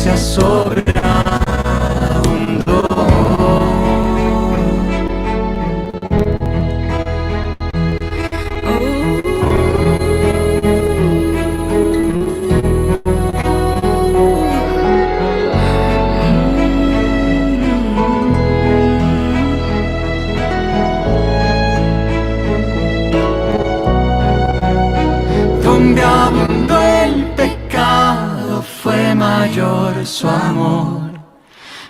gracia sobreabundó. Donde abundó el pecado fue mayor su amor,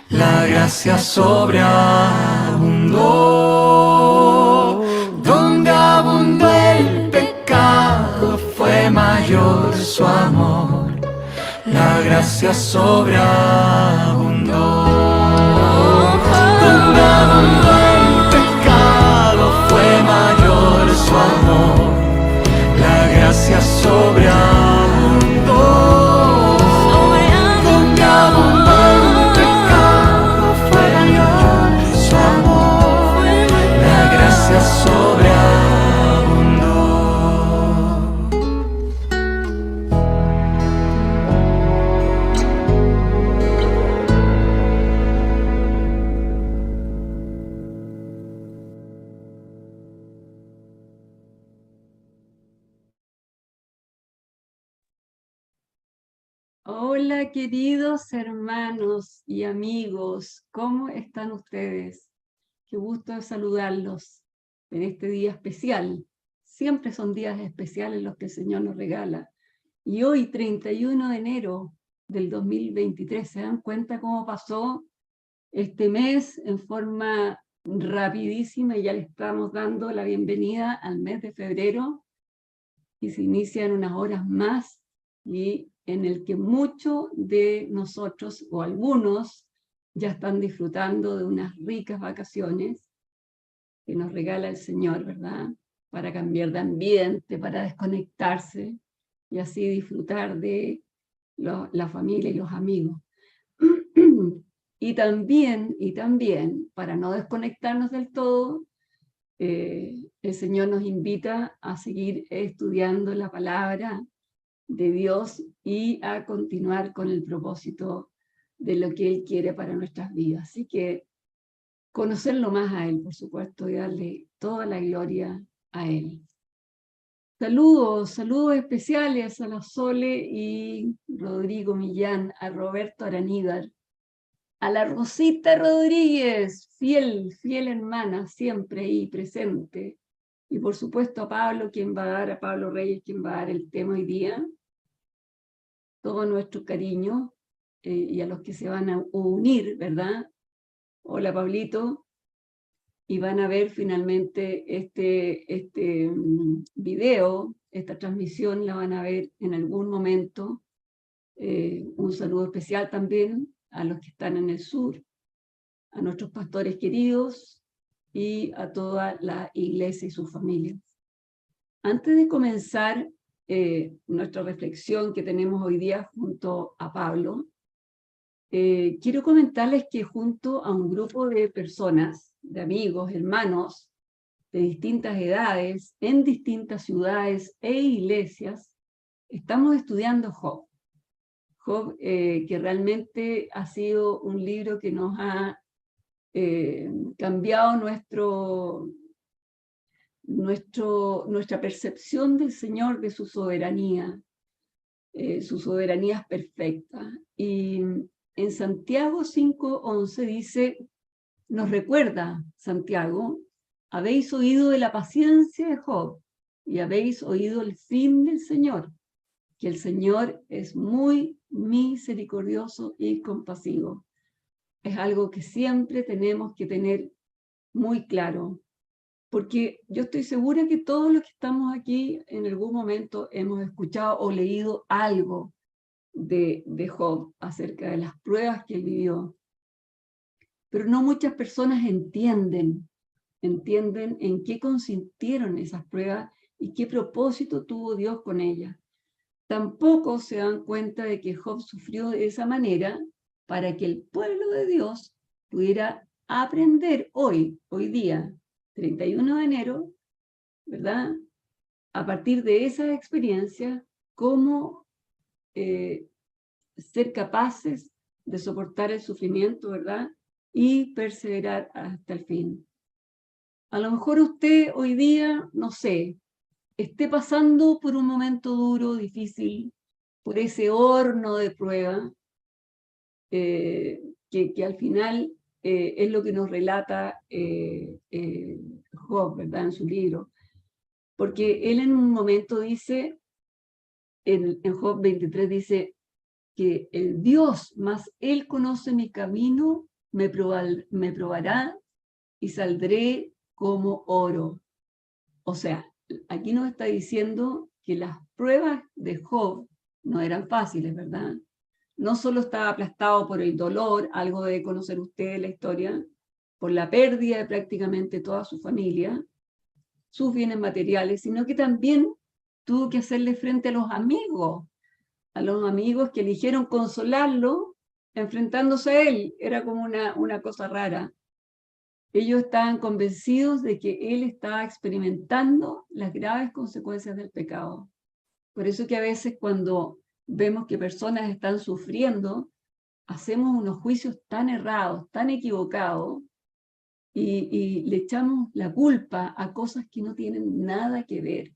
la gracia sobreabundó. Donde abundó el pecado fue mayor su amor, la gracia sobreabundó. Donde abundó el pecado fue mayor su amor, la gracia sobreabundó. Donde abundó el pecado fue mayor su amor, la gracia sobreabundó. Hola, queridos hermanos y amigos, ¿cómo están ustedes? Qué gusto saludarlos en este día especial. Siempre son días especiales los que el Señor nos regala. Y hoy, 31 de enero del 2023, ¿se dan cuenta cómo pasó este mes en forma rapidísima? Y ya le estamos dando la bienvenida al mes de febrero y se inicia en unas horas más, y en el que muchos de nosotros o algunos ya están disfrutando de unas ricas vacaciones que nos regala el Señor, ¿verdad? Para cambiar de ambiente, para desconectarse y así disfrutar de la familia y los amigos. Y también, para no desconectarnos del todo, el Señor nos invita a seguir estudiando la palabra de Dios y a continuar con el propósito de lo que Él quiere para nuestras vidas. Así que conocerlo más a Él, por supuesto, y darle toda la gloria a Él. Saludos especiales a la Sole y Rodrigo Millán, a Roberto Araníbar, a la Rosita Rodríguez, fiel hermana, siempre ahí presente, y por supuesto a Pablo, a Pablo Reyes, quien va a dar el tema hoy día. Todo nuestro cariño, y a los que se van a unir, ¿verdad? Hola, Pablito. Y van a ver finalmente este video, esta transmisión la van a ver en algún momento. Un saludo especial también a los que están en el sur, a nuestros pastores queridos y a toda la iglesia y sus familias. Antes de comenzar nuestra reflexión que tenemos hoy día junto a Pablo, quiero comentarles que junto a un grupo de personas, de amigos, hermanos, de distintas edades, en distintas ciudades e iglesias, estamos estudiando Job. Job, que realmente ha sido un libro que nos ha cambiado nuestra percepción del Señor, de su soberanía es perfecta. Y en Santiago 5:11 dice, nos recuerda Santiago, habéis oído de la paciencia de Job y habéis oído el fin del Señor, que el Señor es muy misericordioso y compasivo. Es algo que siempre tenemos que tener muy claro, porque yo estoy segura que todos los que estamos aquí en algún momento hemos escuchado o leído algo de Job acerca de las pruebas que él vivió. Pero no muchas personas entienden en qué consistieron esas pruebas y qué propósito tuvo Dios con ellas. Tampoco se dan cuenta de que Job sufrió de esa manera para que el pueblo de Dios pudiera aprender hoy día, 31 de enero, ¿verdad? A partir de esa experiencia, cómo ser capaces de soportar el sufrimiento, ¿verdad? Y perseverar hasta el fin. A lo mejor usted hoy día, no sé, esté pasando por un momento duro, difícil, por ese horno de prueba, que al final es lo que nos relata Job, ¿verdad? En su libro. Porque él en un momento dice, en Job 23 dice, que el Dios más Él conoce mi camino, me probará y saldré como oro. O sea, aquí nos está diciendo que las pruebas de Job no eran fáciles, ¿verdad? No solo estaba aplastado por el dolor, algo de conocer usted la historia, por la pérdida de prácticamente toda su familia, sus bienes materiales, sino que también tuvo que hacerle frente a los amigos que eligieron consolarlo enfrentándose a él. Era como una cosa rara. Ellos estaban convencidos de que él estaba experimentando las graves consecuencias del pecado. Por eso que a veces cuando vemos que personas están sufriendo, hacemos unos juicios tan errados, tan equivocados, y le echamos la culpa a cosas que no tienen nada que ver.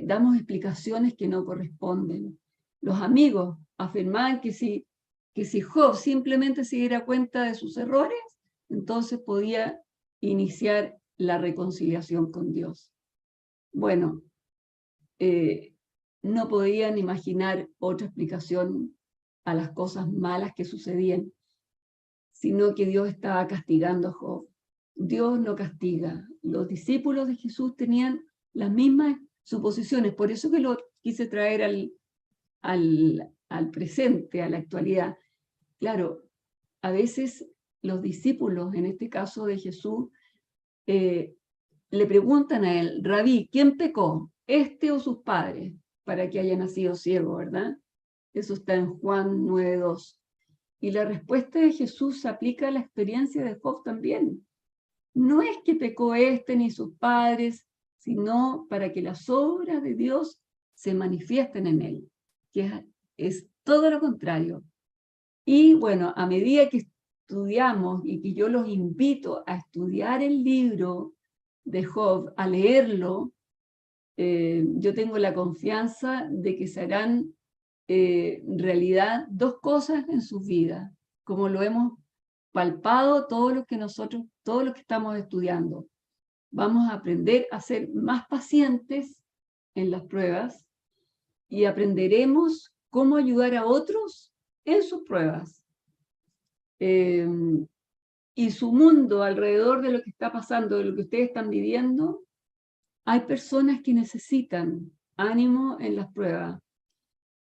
Damos explicaciones que no corresponden. Los amigos afirmaban que si Job simplemente se diera cuenta de sus errores, entonces podía iniciar la reconciliación con Dios. Bueno, no podían imaginar otra explicación a las cosas malas que sucedían, sino que Dios estaba castigando a Job. Dios no castiga. Los discípulos de Jesús tenían las mismas suposiciones, por eso que lo quise traer al presente, a la actualidad. Claro, a veces los discípulos, en este caso de Jesús, le preguntan a él, Rabí, ¿quién pecó, este o sus padres, para que haya nacido ciego, verdad? Eso está en Juan 9:2. Y la respuesta de Jesús se aplica a la experiencia de Job también. No es que pecó este ni sus padres, sino para que las obras de Dios se manifiesten en él, que es todo lo contrario. Y bueno, a medida que estudiamos y que yo los invito a estudiar el libro de Job, a leerlo, yo tengo la confianza de que se harán realidad dos cosas en sus vidas, como lo hemos palpado todos los que estamos estudiando. Vamos a aprender a ser más pacientes en las pruebas y aprenderemos cómo ayudar a otros en sus pruebas. Y su mundo alrededor de lo que está pasando, de lo que ustedes están viviendo, hay personas que necesitan ánimo en las pruebas.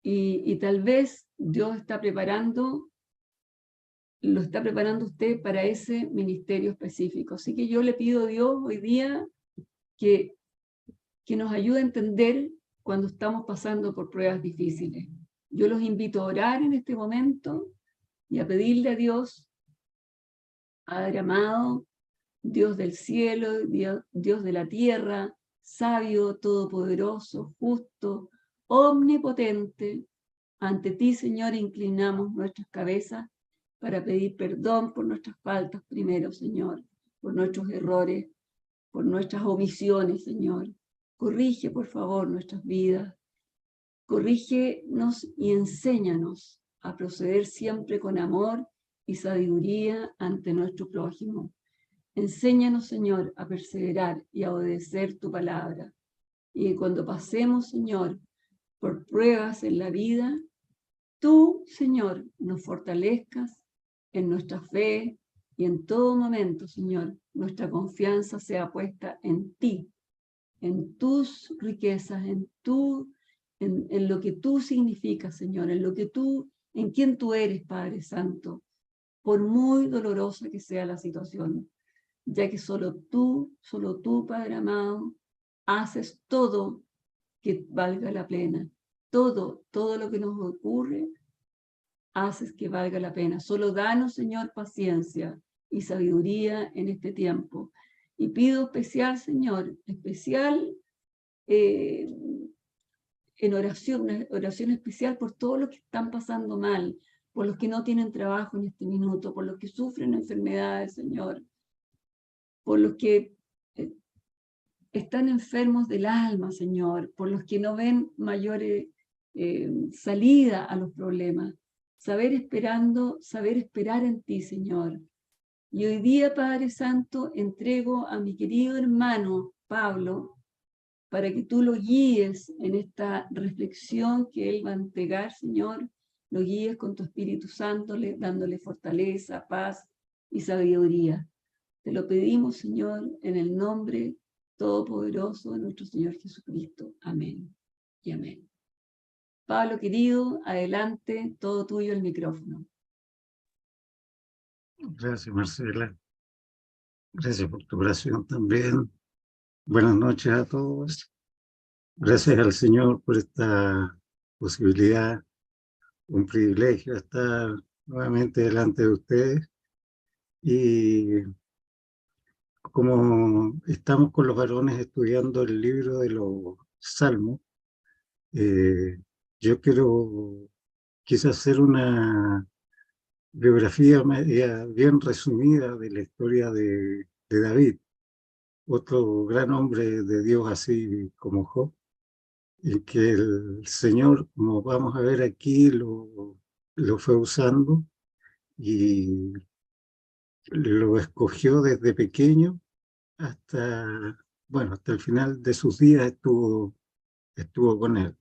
Y tal vez Dios lo está preparando usted para ese ministerio específico. Así que yo le pido a Dios hoy día que nos ayude a entender cuando estamos pasando por pruebas difíciles. Yo los invito a orar en este momento y a pedirle a Dios, Padre amado, Dios del cielo, Dios de la tierra, sabio, todopoderoso, justo, omnipotente, ante ti, Señor, inclinamos nuestras cabezas para pedir perdón por nuestras faltas primero, Señor, por nuestros errores, por nuestras omisiones, Señor. Corrige, por favor, nuestras vidas. Corrígenos y enséñanos a proceder siempre con amor y sabiduría ante nuestro prójimo. Enséñanos, Señor, a perseverar y a obedecer tu palabra. Y cuando pasemos, Señor, por pruebas en la vida, tú, Señor, nos fortalezcas en nuestra fe y en todo momento, Señor, nuestra confianza sea puesta en ti, en tus riquezas, en lo que tú significas, Señor, en quien tú eres, Padre Santo, por muy dolorosa que sea la situación, ya que solo tú, Padre amado, haces todo que valga la pena. Todo lo que nos ocurre, haces que valga la pena. Solo danos, Señor, paciencia y sabiduría en este tiempo. Y pido especial, Señor, en oración especial por todos los que están pasando mal, por los que no tienen trabajo en este minuto, por los que sufren enfermedades, Señor, por los que están enfermos del alma, Señor, por los que no ven mayor salida a los problemas. Saber esperar en ti, Señor. Y hoy día, Padre Santo, entrego a mi querido hermano Pablo para que tú lo guíes en esta reflexión que él va a entregar, Señor. Lo guíes con tu Espíritu Santo, dándole fortaleza, paz y sabiduría. Te lo pedimos, Señor, en el nombre todopoderoso de nuestro Señor Jesucristo. Amén y amén. Pablo, querido, adelante, todo tuyo el micrófono. Gracias, Marcela. Gracias por tu oración también. Buenas noches a todos. Gracias al Señor por esta posibilidad, un privilegio estar nuevamente delante de ustedes. Y como estamos con los varones estudiando el libro de los Salmos, yo quiero quizás hacer una biografía bien resumida de la historia de David, otro gran hombre de Dios así como Job, y que el Señor, como vamos a ver aquí, lo fue usando y lo escogió desde pequeño hasta, bueno, hasta el final de sus días estuvo con él.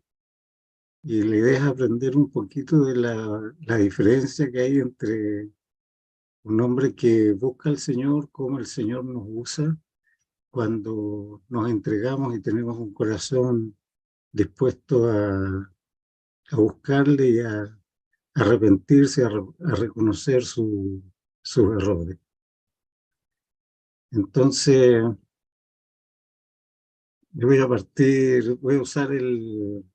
Y la idea es aprender un poquito de la diferencia que hay entre un hombre que busca al Señor, cómo el Señor nos usa cuando nos entregamos y tenemos un corazón dispuesto a buscarle y a arrepentirse, a reconocer sus errores. Entonces, yo voy a partir, voy a usar el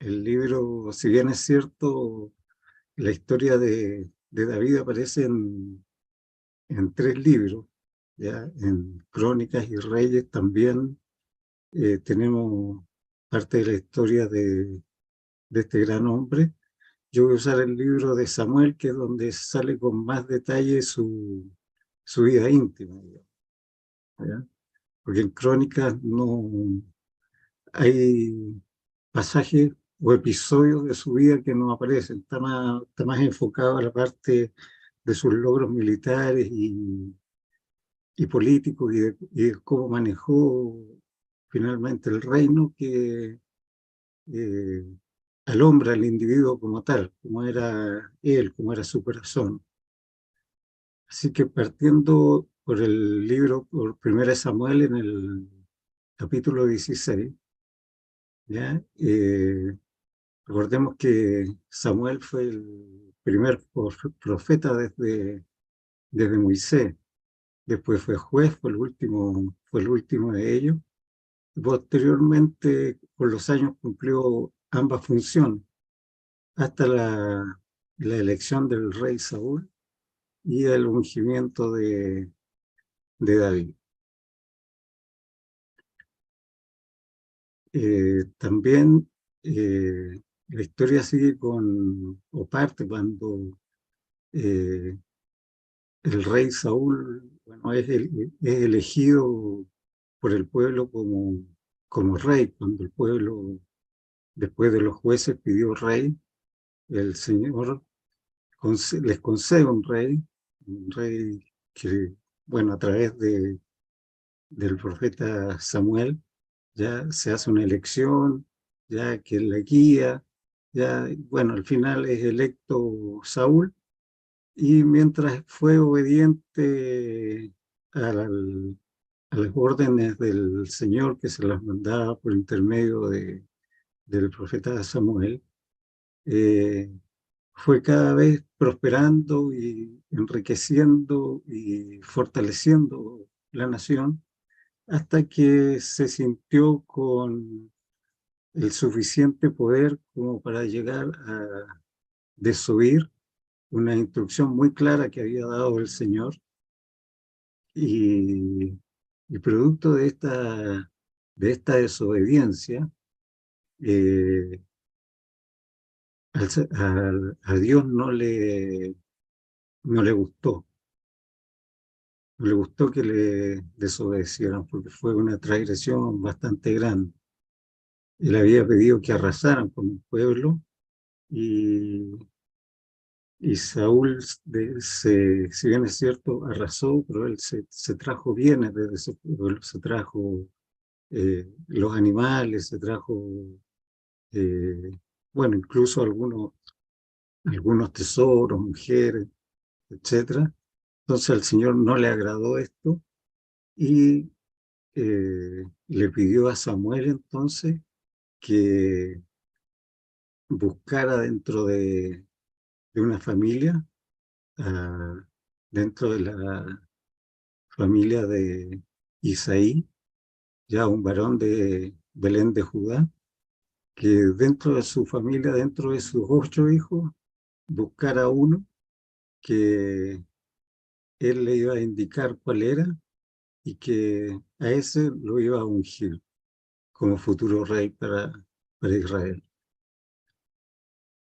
libro, si bien es cierto, la historia de David aparece en 3 libros, ¿ya? En Crónicas y Reyes también tenemos parte de la historia de este gran hombre. Yo voy a usar el libro de Samuel, que es donde sale con más detalle su vida íntima, ¿ya? Porque en Crónicas no hay pasajes o episodios de su vida que no aparecen, está más enfocado a la parte de sus logros militares y políticos y de cómo manejó finalmente el reino, que eh, al hombre, al individuo como tal, como era él, como era su corazón. Así que partiendo por el libro, por Primera Samuel en el capítulo 16, ¿ya? Recordemos que Samuel fue el primer profeta desde Moisés, después fue juez, fue el último de ellos. Posteriormente, con los años, cumplió ambas funciones, hasta la elección del rey Saúl y el ungimiento de David. También la historia sigue o parte cuando el rey Saúl, bueno, es elegido por el pueblo como rey. Cuando el pueblo, después de los jueces, pidió rey, el Señor les concede un rey que, bueno, a través del profeta Samuel, ya se hace una elección, ya que la guía, ya, bueno, al final es electo Saúl, y mientras fue obediente al, a las órdenes del Señor que se las mandaba por intermedio del profeta Samuel, eh, fue cada vez prosperando y enriqueciendo y fortaleciendo la nación, hasta que se sintió con el suficiente poder como para llegar a desoír una instrucción muy clara que había dado el Señor, y producto de esta desobediencia, eh, a Dios no le gustó. No le gustó que le desobedecieran porque fue una transgresión bastante grande. Él había pedido que arrasaran con el pueblo y, y Saúl, si bien es cierto, arrasó, pero él se trajo bienes desde ese pueblo, se trajo los animales, se trajo, eh, bueno, incluso algunos tesoros, mujeres, etcétera. Entonces al Señor no le agradó esto y le pidió a Samuel entonces que buscara dentro de una familia, ah, dentro de la familia de Isaí, ya un varón de Belén de Judá, que dentro de su familia, dentro de sus 8 hijos, buscara uno que él le iba a indicar cuál era y que a ese lo iba a ungir como futuro rey para Israel.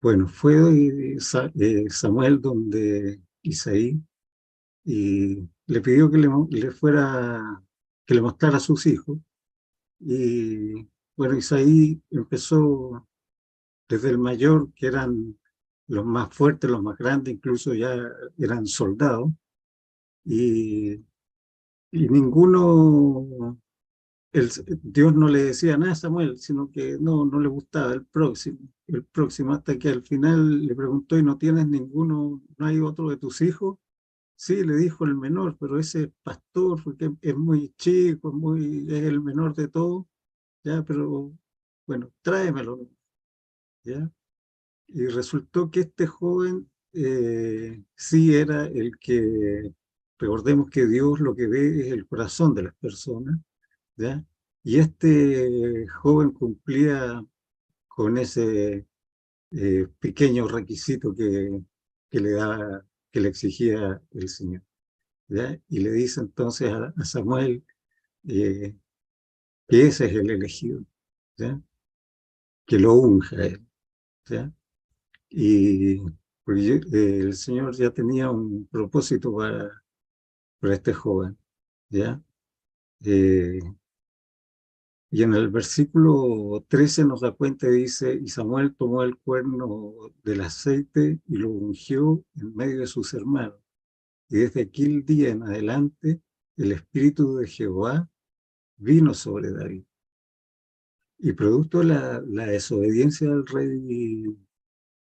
Bueno, fue Samuel donde Isaí y le pidió que le mostrara a sus hijos. Y bueno, Isaí empezó desde el mayor, que eran los más fuertes, los más grandes, incluso ya eran soldados, y, y ninguno, Dios no le decía nada a Samuel, sino que no le gustaba el próximo, hasta que al final le preguntó, ¿y no tienes ninguno, no hay otro de tus hijos? Sí, le dijo el menor, pero ese pastor, porque es muy chico, es el menor de todos, ya, pero bueno, tráemelo, ya. Y resultó que este joven sí era el que, recordemos que Dios lo que ve es el corazón de las personas, ¿ya? Y este joven cumplía con ese pequeño requisito que le daba, que le exigía el Señor, ¿ya? Y le dice entonces a Samuel eh, que ese es el elegido, ¿ya? Que lo unja a él, ¿ya? Y porque el Señor ya tenía un propósito para este joven, ¿ya? Eh, y en el versículo 13 nos da cuenta y dice, y Samuel tomó el cuerno del aceite y lo ungió en medio de sus hermanos. Y desde aquel día en adelante, el Espíritu de Jehová vino sobre David. Y producto de la desobediencia del rey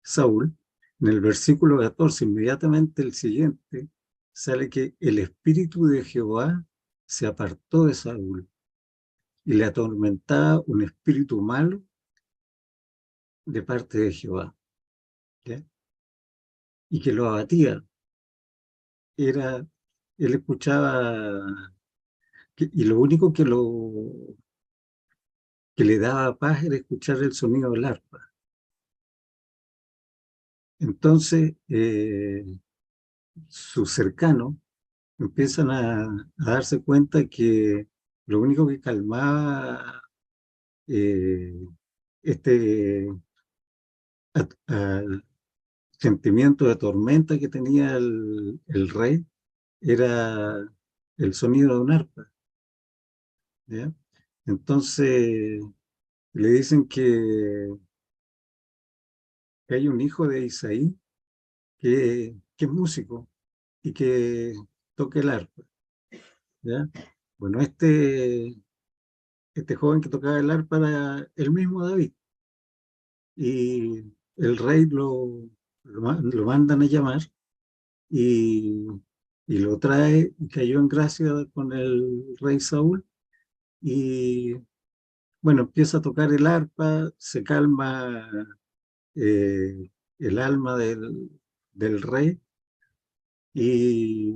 Saúl, en el versículo 14, inmediatamente el siguiente, sale que el Espíritu de Jehová se apartó de Saúl y le atormentaba un espíritu malo de parte de Jehová, ¿ya? Y que lo abatía. Era, él escuchaba, y lo único que le daba paz era escuchar el sonido del arpa. Entonces, sus cercanos empiezan a darse cuenta que lo único que calmaba eh, este sentimiento de tormenta que tenía el rey era el sonido de un arpa, ¿ya? Entonces le dicen que hay un hijo de Isaí que es músico y que toca el arpa, ¿ya? Bueno, este joven que tocaba el arpa era el mismo David y el rey lo mandan a llamar y, y lo trae y cayó en gracia con el rey Saúl y bueno, empieza a tocar el arpa, se calma el alma del rey y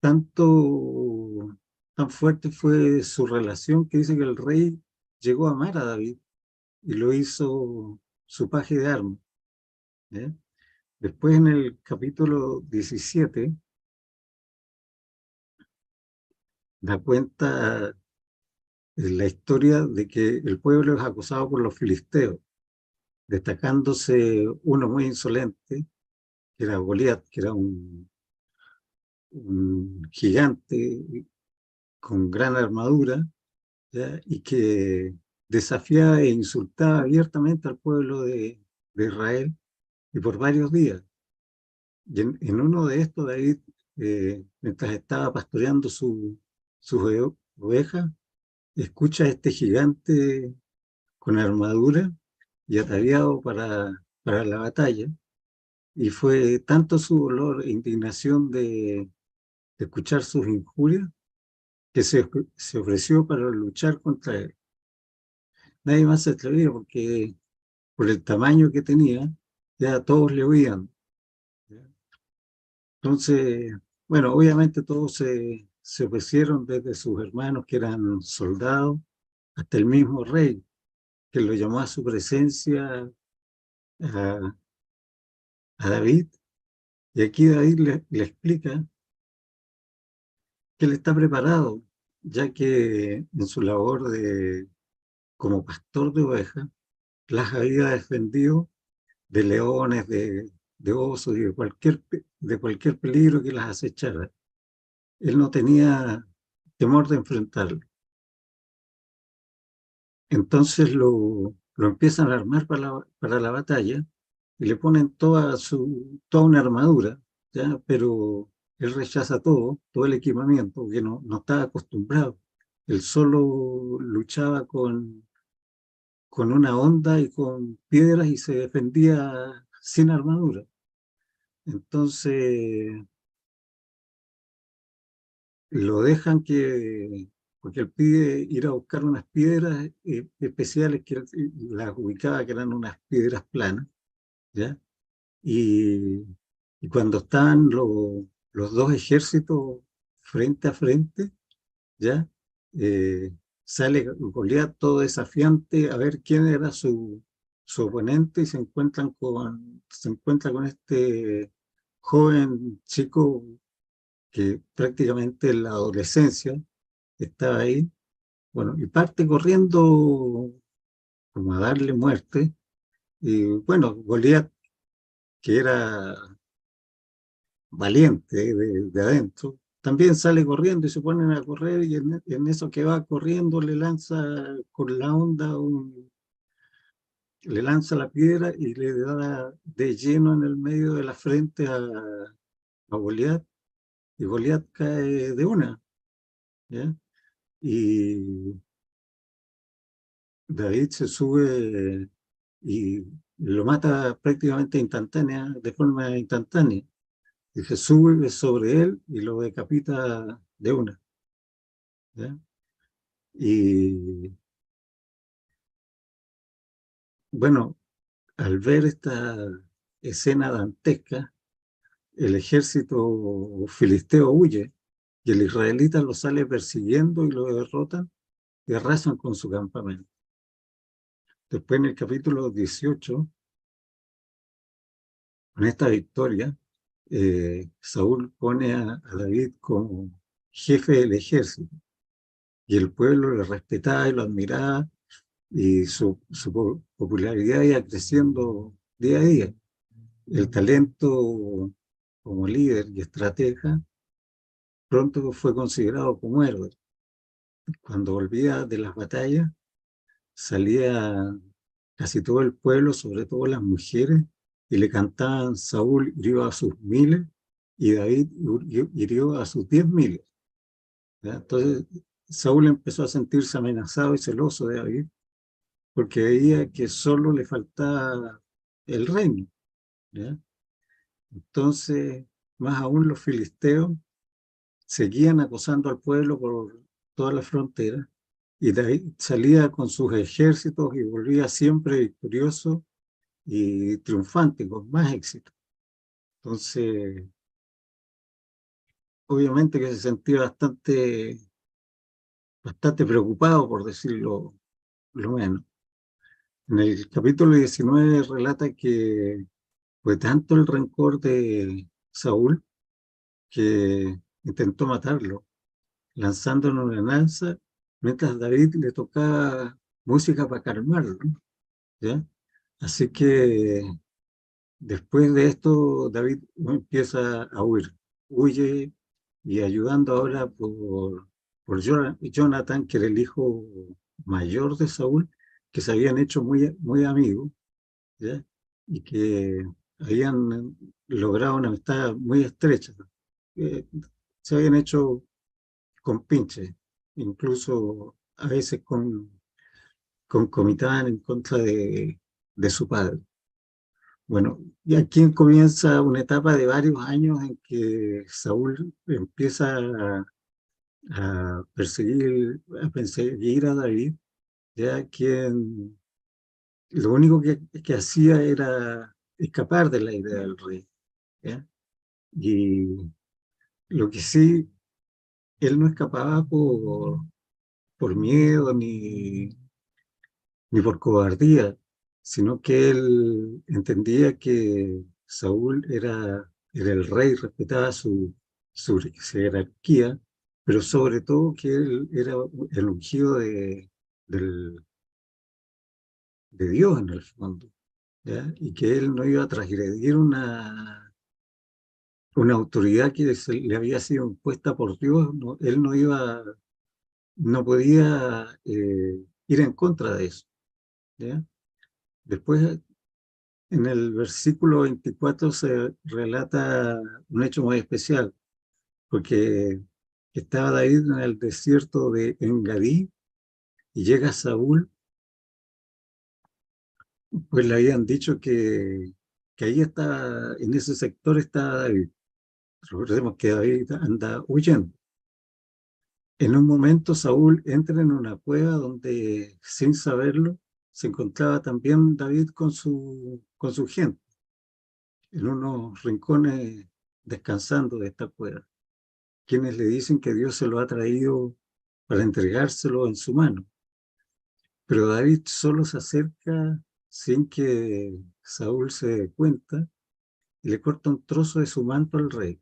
tanto, tan fuerte fue su relación que dice que el rey llegó a amar a David y lo hizo su paje de armas, ¿ya? Después en el capítulo 17 da cuenta la historia de que el pueblo es acosado por los filisteos destacándose uno muy insolente, que era Goliat, que era un gigante con gran armadura, ¿ya? Y que desafiaba e insultaba abiertamente al pueblo de Israel y por varios días. Y en uno de estos, David, mientras estaba pastoreando sus ovejas, escucha a este gigante con armadura y ataviado para la batalla. Y fue tanto su dolor e indignación de escuchar sus injurias que se ofreció para luchar contra él. Nadie más se atrevía porque por el tamaño que tenía, ya todos le oían. Entonces, bueno, obviamente todos se ofrecieron, desde sus hermanos que eran soldados hasta el mismo rey, que lo llamó a su presencia a, a David. Y aquí David le explica que él está preparado, ya que en su labor como pastor de ovejas, las había defendido de leones, de osos y de cualquier peligro que las acechara. Él no tenía temor de enfrentarlo. Entonces lo empiezan a armar para la batalla y le ponen toda una armadura, ¿ya? Pero él rechaza todo el equipamiento, porque no estaba acostumbrado. Él solo luchaba con una honda y con piedras y se defendía sin armadura. Entonces lo dejan porque él pide ir a buscar unas piedras especiales que él las ubicaba, que eran unas piedras planas, ¿ya? Y, y cuando están los dos ejércitos frente a frente, ¿ya? Eh, Sale Goliat todo desafiante a ver quién era su oponente y se encuentra con este joven chico que prácticamente en la adolescencia estaba ahí, bueno, y parte corriendo como a darle muerte. Y bueno, Goliat, que era valiente de adentro, también sale corriendo y se ponen a correr y en eso que va corriendo le lanza con la onda, le lanza la piedra y le da de lleno en el medio de la frente a Goliat, y Goliat cae de una, ¿ya? Y David se sube y lo mata prácticamente de forma instantánea. Y se sube sobre él y lo decapita de una, ¿ya? Y bueno, al ver esta escena dantesca, el ejército filisteo huye y el israelita lo sale persiguiendo y lo derrotan y arrasan con su campamento. Después, en el capítulo 18, con esta victoria, Saúl pone a David como jefe del ejército y el pueblo le respetaba y lo admiraba, y su popularidad iba creciendo día a día. El talento como líder y estratega pronto fue considerado como héroe. Cuando volvía de las batallas, salía casi todo el pueblo, sobre todo las mujeres, y le cantaban: Saúl hirió a sus miles y David hirió a sus 10.000. ¿Ya? Entonces Saúl empezó a sentirse amenazado y celoso de David, porque veía que solo le faltaba el reino, ¿ya? Entonces, más aún, los filisteos seguían acosando al pueblo por toda la frontera, y David salía con sus ejércitos y volvía siempre victorioso y triunfante, con más éxito. Entonces, obviamente que se sentía bastante preocupado, por decirlo lo menos. En el capítulo 19 relata que fue tanto el rencor de Saúl que intentó matarlo, lanzándole una lanza, mientras David le tocaba música para calmarlo, ¿ya? Así que después de esto, David empieza a huir. Huye y ayudando ahora por Jonathan, que era el hijo mayor de Saúl, que se habían hecho muy amigos, ¿ya? Y que habían logrado una amistad muy estrecha. Eh, Se habían hecho compinches, incluso a veces concomitaban en contra de su padre. Bueno, y aquí comienza una etapa de varios años en que Saúl empieza a perseguir a David, ya quien lo único que hacía era escapar de la idea del rey, ¿ya? Y lo que sí, él no escapaba por miedo ni por cobardía, sino que él entendía que Saúl era el rey, respetaba su jerarquía, pero sobre todo que él era el ungido del- de Dios en el fondo, ¿ya? Y que él no iba a transgredir una autoridad que le había sido impuesta por Dios, él no podía ir en contra de eso, ¿ya? Después, en el versículo 24 se relata un hecho muy especial, porque estaba David en el desierto de Engadí y llega Saúl, pues le habían dicho que ahí estaba, en ese sector estaba David. Recordemos que David anda huyendo. En un momento Saúl entra en una cueva donde, sin saberlo, se encontraba también David con su gente, en unos rincones descansando de esta cueva, quienes le dicen que Dios se lo ha traído para entregárselo en su mano. Pero David solo se acerca sin que Saúl se dé cuenta y le corta un trozo de su manto al rey,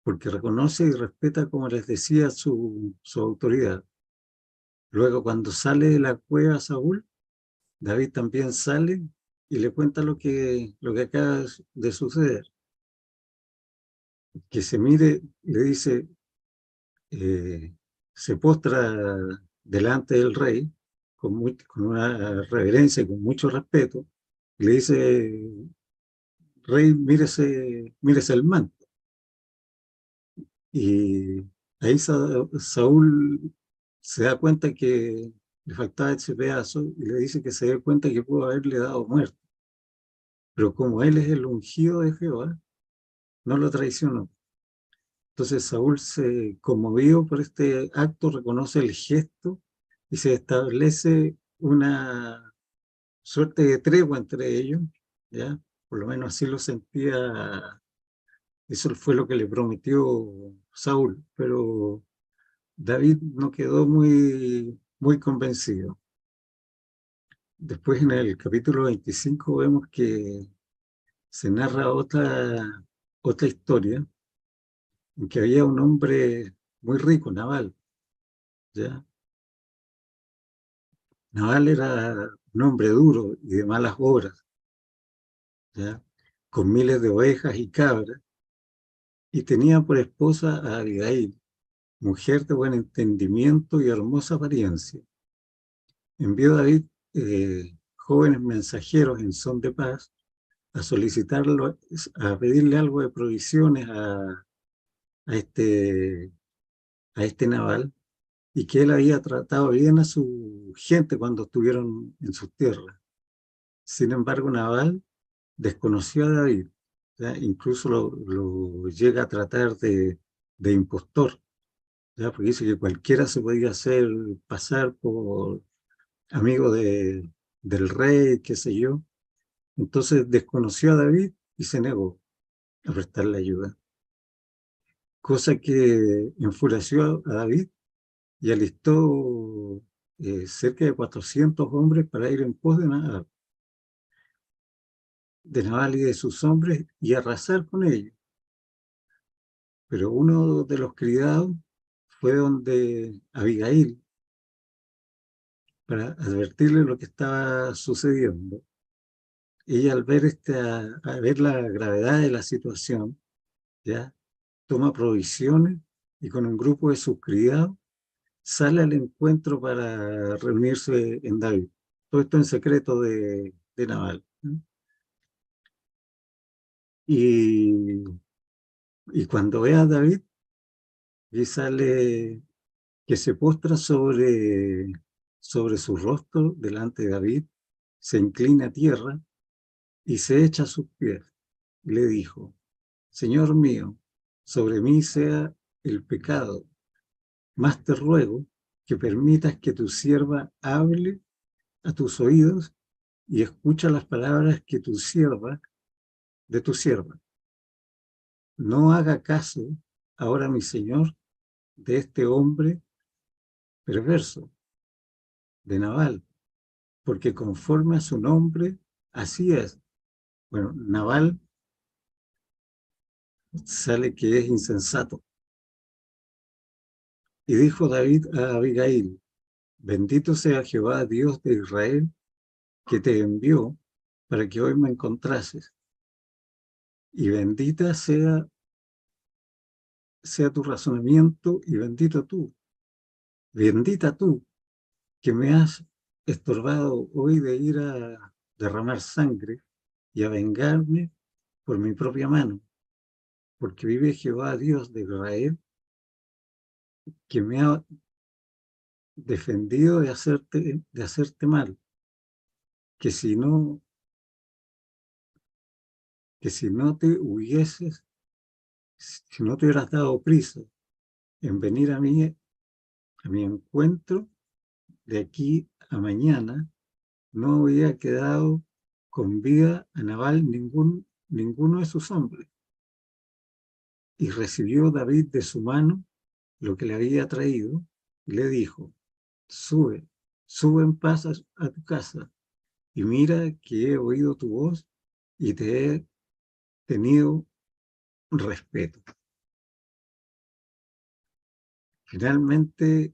porque reconoce y respeta, como les decía, su autoridad. Luego, cuando sale de la cueva Saúl, David también sale y le cuenta lo que acaba de suceder. Que se mire, le dice, eh, se postra delante del rey con una reverencia y con mucho respeto, y le dice, rey, mírese el manto. Y ahí Saúl se da cuenta que le faltaba ese pedazo y le dice que se dé cuenta que pudo haberle dado muerte. Pero como él es el ungido de Jehová, no lo traicionó. Entonces Saúl se conmovió por este acto, reconoce el gesto y se establece una suerte de tregua entre ellos, ¿ya? Por lo menos así lo sentía, eso fue lo que le prometió Saúl, pero David no quedó muy convencido. Después en el capítulo 25 vemos que se narra otra historia en que había un hombre muy rico, Nabal, ¿ya? Nabal era un hombre duro y de malas obras, ¿ya? Con miles de ovejas y cabras, y tenía por esposa a Abigail, mujer de buen entendimiento y hermosa apariencia. Envió David jóvenes mensajeros en son de paz a solicitarlo, a pedirle algo de provisiones a este, a este Nabal, y que él había tratado bien a su gente cuando estuvieron en sus tierras. Sin embargo, Nabal desconoció a David, ¿ya? Incluso lo llega a tratar de impostor, ¿ya? Porque dice que cualquiera se podía hacer pasar por amigo del rey, qué sé yo. Entonces desconoció a David y se negó a prestarle ayuda, cosa que enfureció a David y alistó cerca de 400 hombres para ir en pos de Nabal y de sus hombres y arrasar con ellos. Pero uno de los criados fue donde Abigail para advertirle lo que estaba sucediendo. Ella al ver, al ver la gravedad de la situación, ya toma provisiones y con un grupo de sus criados sale al encuentro para reunirse en David. Todo esto en secreto de Nabal, ¿no? Y, y cuando ve a David, y sale que se postra sobre su rostro delante de David, se inclina a tierra y se echa a sus pies. Y le dijo: Señor mío, sobre mí sea el pecado, mas te ruego que permitas que tu sierva hable a tus oídos y escucha las palabras que de tu sierva. No haga caso ahora, mi señor, de este hombre perverso, de Nabal, porque conforme a su nombre, así es. Bueno, Nabal sale que es insensato. Y dijo David a Abigail: Bendito sea Jehová, Dios de Israel, que te envió para que hoy me encontrases. Y bendita sea tu razonamiento y bendita tú, que me has estorbado hoy de ir a derramar sangre y a vengarme por mi propia mano, porque vive Jehová, Dios de Israel, que me ha defendido de hacerte mal, que si no, que si no te hubieses, si no te hubieras dado prisa en venir a mi encuentro, de aquí a mañana, no había quedado con vida a Nabal ninguno de sus hombres. Y recibió David de su mano lo que le había traído, y le dijo: Sube, sube en paz a tu casa, y mira que he oído tu voz y te he tenido respeto. Finalmente,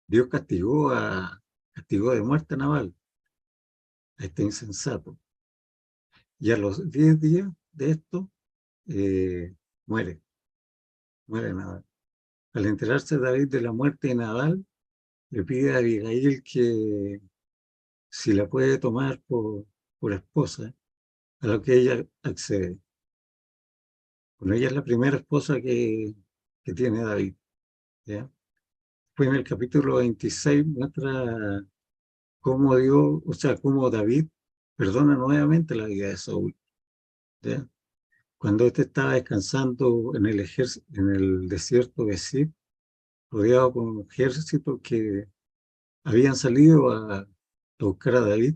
Dios castigó de muerte a Nabal, a este insensato. Y a los 10 días de esto, eh, muere Nabal. Al enterarse David de la muerte de Nabal, le pide a Abigail que si la puede tomar por esposa, a lo que ella accede. Bueno, ella es la primera esposa que tiene David, ¿ya? Pues en el capítulo 26 muestra cómo Dios, o sea, cómo David perdona nuevamente la vida de Saúl, ¿ya? Cuando éste estaba descansando en el desierto de Ziph, rodeado por un ejército que habían salido a buscar a David,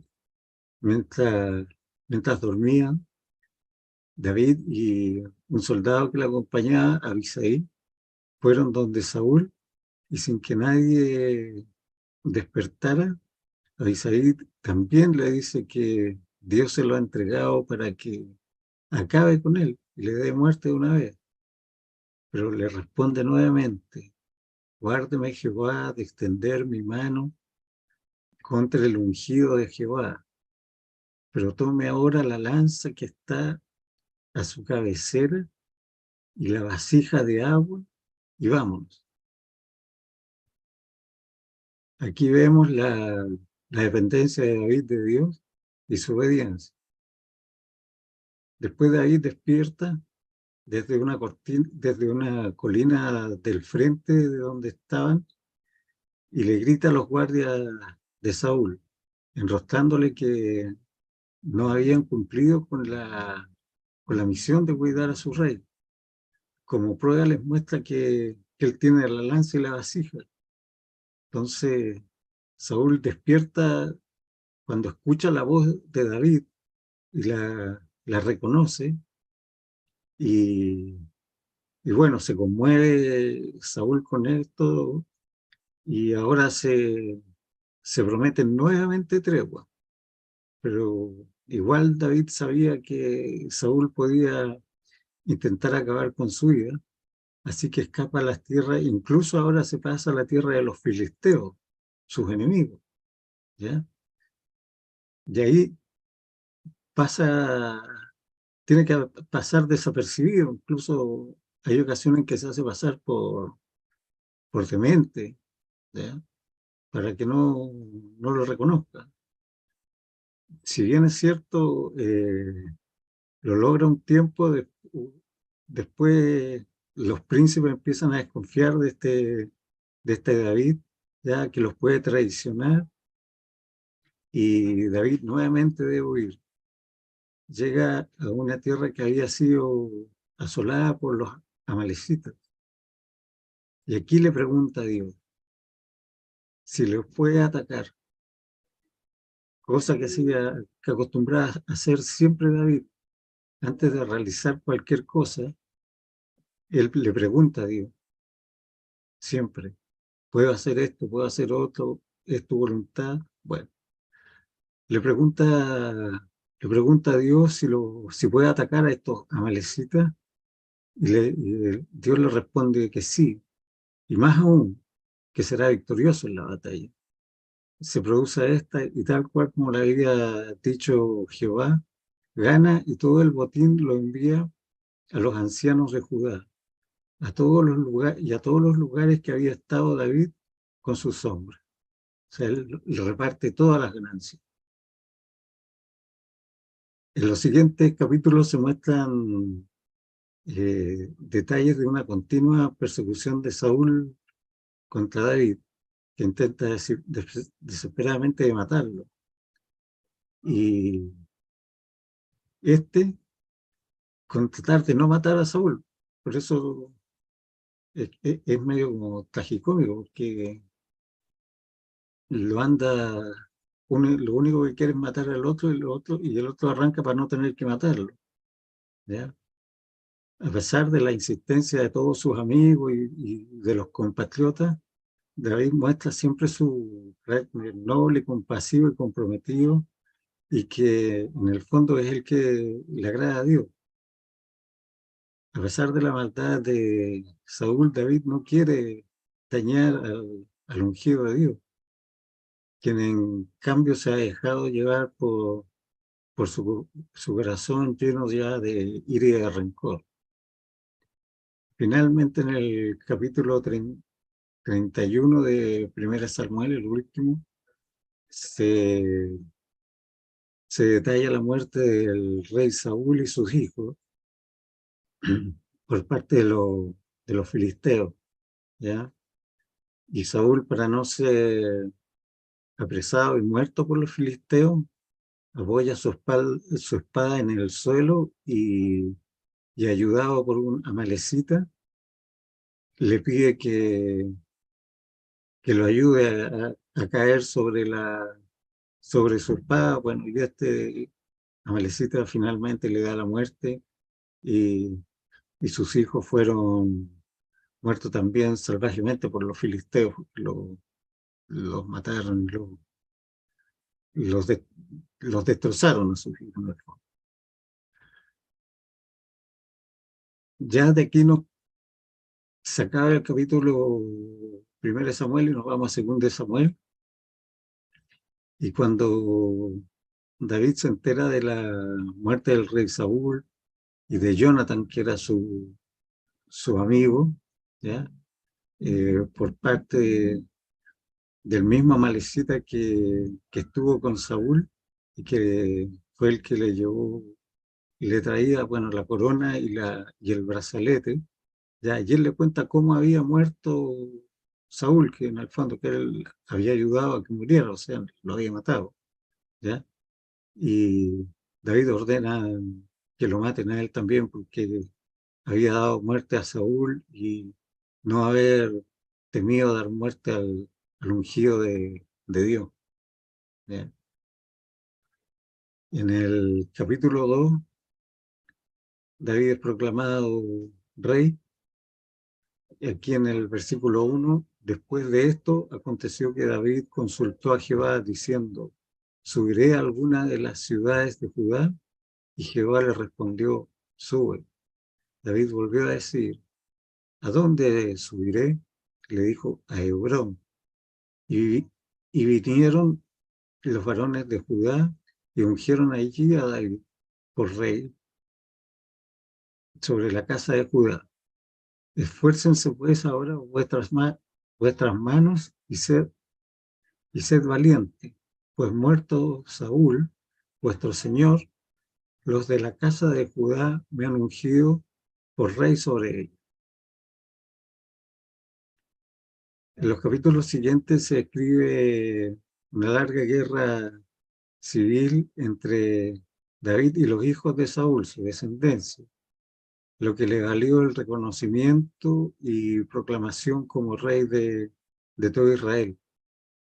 mientras, mientras dormían, David y un soldado que le acompañaba, Abisai, fueron donde Saúl, y sin que nadie despertara, Abisai también le dice que Dios se lo ha entregado para que acabe con él y le dé muerte de una vez. Pero le responde nuevamente: Guárdeme Jehová de extender mi mano contra el ungido de Jehová, pero tome ahora la lanza que está a su cabecera y la vasija de agua y vámonos. Aquí vemos la dependencia de David de Dios y su obediencia. Después David despierta desde una colina del frente de donde estaban y le grita a los guardias de Saúl, enrostrándole que no habían cumplido con la misión de cuidar a su rey. Como prueba les muestra que él tiene la lanza y la vasija. Entonces Saúl despierta cuando escucha la voz de David y la reconoce, y, y bueno, se conmueve Saúl con esto, y ahora se prometen nuevamente tregua. Pero igual David sabía que Saúl podía intentar acabar con su vida, así que escapa a las tierras, incluso ahora se pasa a la tierra de los filisteos, sus enemigos, ¿ya? Y ahí pasa, tiene que pasar desapercibido, incluso hay ocasiones en que se hace pasar por demente, ¿ya? Para que no lo reconozca. Si bien es cierto, lo logra un tiempo, después los príncipes empiezan a desconfiar de este David, ya que los puede traicionar, y David nuevamente debe huir. Llega a una tierra que había sido asolada por los amalecitas, y aquí le pregunta a Dios si los puede atacar, cosa que acostumbraba a hacer siempre David. Antes de realizar cualquier cosa, él le pregunta a Dios, siempre, ¿puedo hacer esto? ¿Puedo hacer otro? ¿Es tu voluntad? Bueno, le pregunta, le pregunta a Dios si puede atacar a estos amalecitas, y Dios le responde que sí, y más aún, que será victorioso en la batalla. Se produce esta, y tal cual como le había dicho Jehová, gana, y todo el botín lo envía a los ancianos de Judá, a todos los lugares y a todos los lugares que había estado David con sus hombres. O sea, él le reparte todas las ganancias. En los siguientes capítulos se muestran detalles de una continua persecución de Saúl contra David, que intenta desesperadamente matarlo. Y este, con tratar de no matar a Saúl, por eso es medio como tragicómico, porque lo anda, lo único que quiere es matar al otro, y el otro arranca para no tener que matarlo, ¿ya? A pesar de la insistencia de todos sus amigos y de los compatriotas, David muestra siempre su carácter noble, compasivo y comprometido, y que en el fondo es el que le agrada a Dios. A pesar de la maldad de Saúl, David no quiere dañar al ungido de Dios, quien en cambio se ha dejado llevar por su corazón lleno ya de ira y de rencor. Finalmente, en el capítulo 31 de Primera Samuel, el último, se, se detalla la muerte del rey Saúl y sus hijos por parte de los filisteos, ¿ya? Y Saúl, para no ser apresado y muerto por los filisteos, apoya su espada en el suelo, y ayudado por un amalecita, le pide que lo ayude a caer sobre su espada. Bueno, y este amalecita finalmente le da la muerte, y, y sus hijos fueron muertos también salvajemente por los filisteos. Los mataron, los, de- los destrozaron a sus hijos. Ya de aquí se acaba el capítulo 1 de Samuel y nos vamos a 2 de Samuel. Y cuando David se entera de la muerte del rey Saúl y de Jonathan, que era su amigo, ¿ya? Por parte del mismo amalecita que estuvo con Saúl, y que fue el que le llevó y le traía, bueno, la corona y el brazalete, ¿ya? Y él le cuenta cómo había muerto Saúl, que en el fondo que él había ayudado a que muriera, o sea, lo había matado, ¿ya? Y David ordena que lo maten a él también, porque había dado muerte a Saúl, y no haber temido dar muerte al ungido de Dios, ¿ya? En el capítulo 2, David es proclamado rey. Aquí en el versículo 1, después de esto, aconteció que David consultó a Jehová diciendo, ¿subiré a alguna de las ciudades de Judá? Y Jehová le respondió, sube. David volvió a decir, ¿a dónde subiré? Le dijo, a Hebrón. Y Y vinieron los varones de Judá y ungieron allí a David por rey sobre la casa de Judá. Esfuércense pues ahora vuestras manos y sed valiente, pues muerto Saúl, vuestro señor, los de la casa de Judá me han ungido por rey sobre ellos. En los capítulos siguientes se escribe una larga guerra civil entre David y los hijos de Saúl, su descendencia, lo que le valió el reconocimiento y proclamación como rey de todo Israel,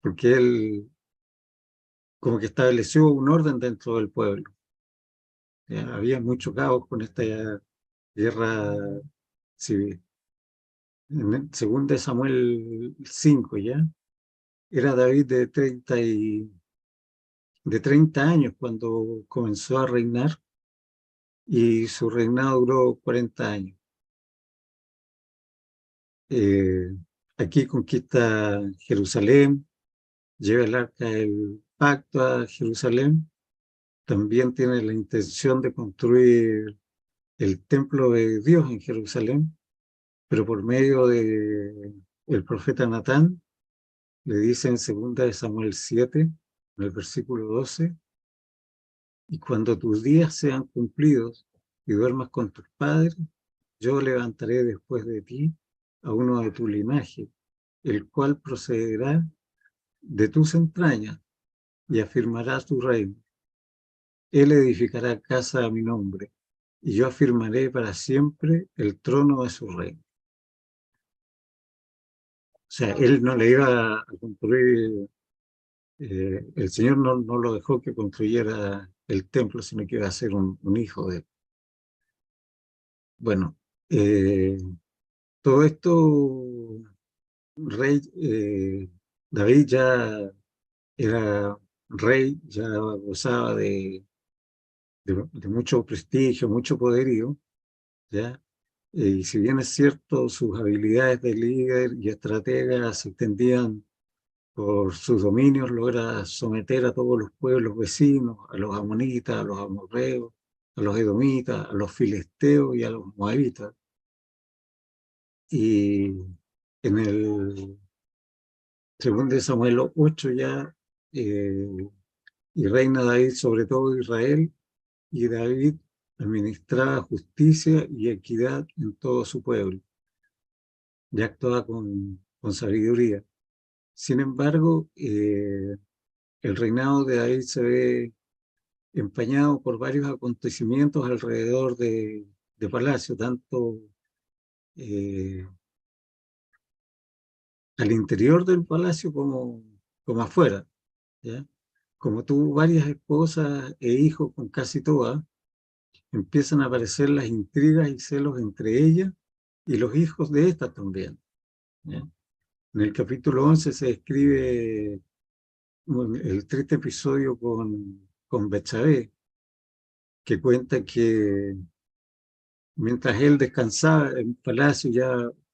porque él como que estableció un orden dentro del pueblo. Ya, había mucho caos con esta guerra civil. En según de Samuel 5 ya, era David de 30 años cuando comenzó a reinar y su reinado duró 40 años. Eh, Aquí conquista Jerusalén, lleva el arca del pacto a Jerusalén, también tiene la intención de construir el templo de Dios en Jerusalén, pero por medio de el profeta Natán, le dice en 2 Samuel 7, en el versículo 12, y cuando tus días sean cumplidos y duermas con tus padres, yo levantaré después de ti a uno de tu linaje, el cual procederá de tus entrañas y afirmará tu reino. Él edificará casa a mi nombre, y yo afirmaré para siempre el trono de su reino. O sea, él no le iba a construir, el Señor no lo dejó que construyera el templo, sino que iba a ser un hijo de él. Bueno, todo esto, David ya era rey, ya gozaba de mucho prestigio, mucho poderío, ¿ya? Y si bien es cierto, sus habilidades de líder y estratega se extendían por sus dominios, logra someter a todos los pueblos vecinos, a los amonitas, a los amorreos, a los edomitas, a los filisteos y a los moabitas. Y en el segundo de Samuel 8 ya, y reina David sobre todo Israel, y David administraba justicia y equidad en todo su pueblo, y actuaba con sabiduría. Sin embargo, el reinado de David se ve empañado por varios acontecimientos alrededor de Palacio, tanto al interior del palacio como afuera, ¿ya? Como tuvo varias esposas e hijos con casi todas, empiezan a aparecer las intrigas y celos entre ellas y los hijos de estas también, ¿ya? En el capítulo 11 se describe el triste episodio con Betsabé, que cuenta que mientras él descansaba en el palacio, ya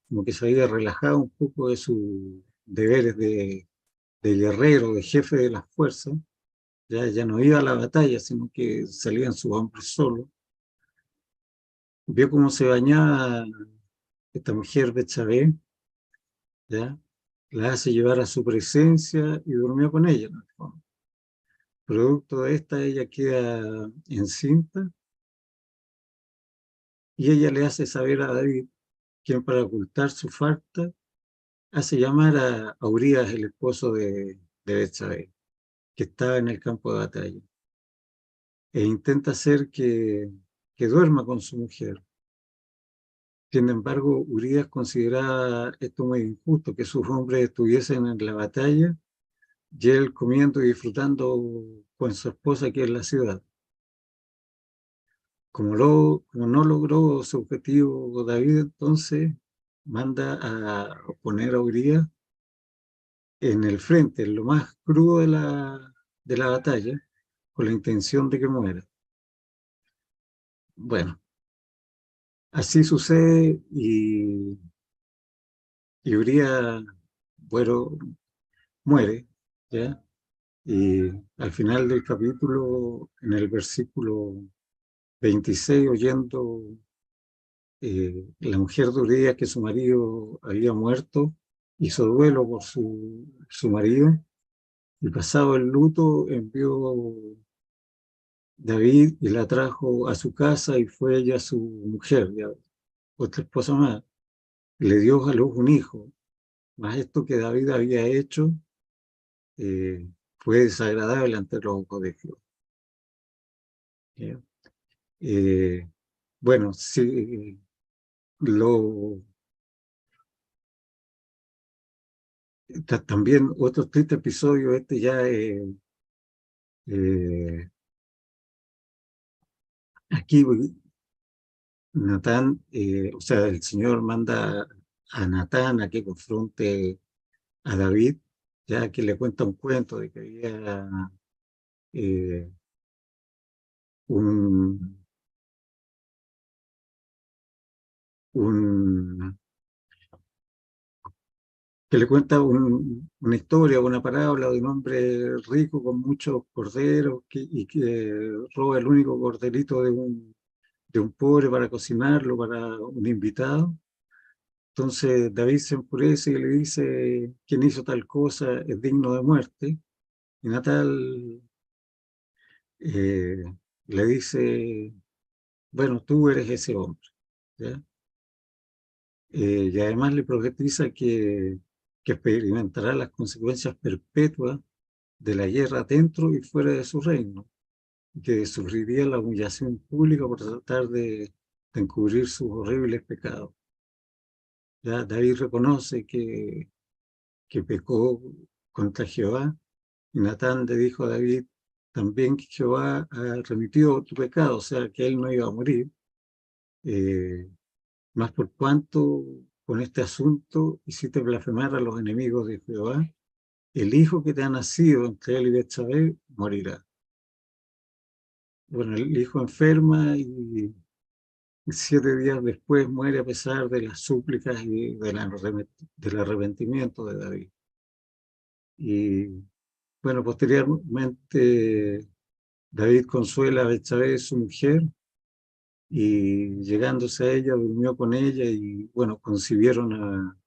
como que se había relajado un poco de sus deberes de guerrero, de jefe de las fuerzas, ya no iba a la batalla, sino que salían sus hombres solos. Vio cómo se bañaba esta mujer Betsabé, ¿ya? La hace llevar a su presencia y durmió con ella, en el fondo. Producto de esta, ella queda encinta y ella le hace saber a David, quien para ocultar su falta hace llamar a Urías, el esposo de Betsabé, que estaba en el campo de batalla, e intenta hacer que duerma con su mujer. Sin embargo, Urías consideraba esto muy injusto, que sus hombres estuviesen en la batalla y él comiendo y disfrutando con su esposa aquí en la ciudad. Como no logró su objetivo David, entonces manda a poner a Urías en el frente, en lo más crudo de la batalla, con la intención de que muera. Bueno, así sucede y Urías, bueno, muere, ¿ya? Y al final del capítulo, en el versículo 26, oyendo la mujer de Urías que su marido había muerto, hizo duelo por su marido, y pasado el luto envió David y la trajo a su casa y fue ella su mujer, ya, otra esposa más. Le dio a luz un hijo, mas esto que David había hecho eh, fue desagradable ante los ojos de Jehová. ¿Ya? Eh, bueno, sí, lo, también otro triste episodio, este ya eh, aquí Natán, o sea, el Señor manda a Natán a que confronte a David, ya que le cuenta un cuento de que había eh, un, un que le cuenta una historia, una parábola de un hombre rico con muchos corderos y que roba el único corderito de un pobre para cocinarlo para un invitado. Entonces David se enfurece y le dice, quien hizo tal cosa es digno de muerte. Y Natal eh, le dice, bueno, tú eres ese hombre, ¿ya? Y además le profetiza que experimentará las consecuencias perpetuas de la guerra dentro y fuera de su reino, que sufriría la humillación pública por tratar de encubrir sus horribles pecados. Ya David reconoce que pecó contra Jehová, y Natán le dijo a David también que Jehová ha remitido tu pecado, o sea que él no iba a morir, eh, más por cuanto con este asunto hiciste blasfemar a los enemigos de Jehová, el hijo que te ha nacido entre él y Betsabé morirá. Bueno, el hijo enferma y 7 días después muere a pesar de las súplicas y del arrepentimiento de David. Y bueno, posteriormente David consuela a Betsabé, su mujer, y llegándose a ella, durmió con ella y bueno, concibieron a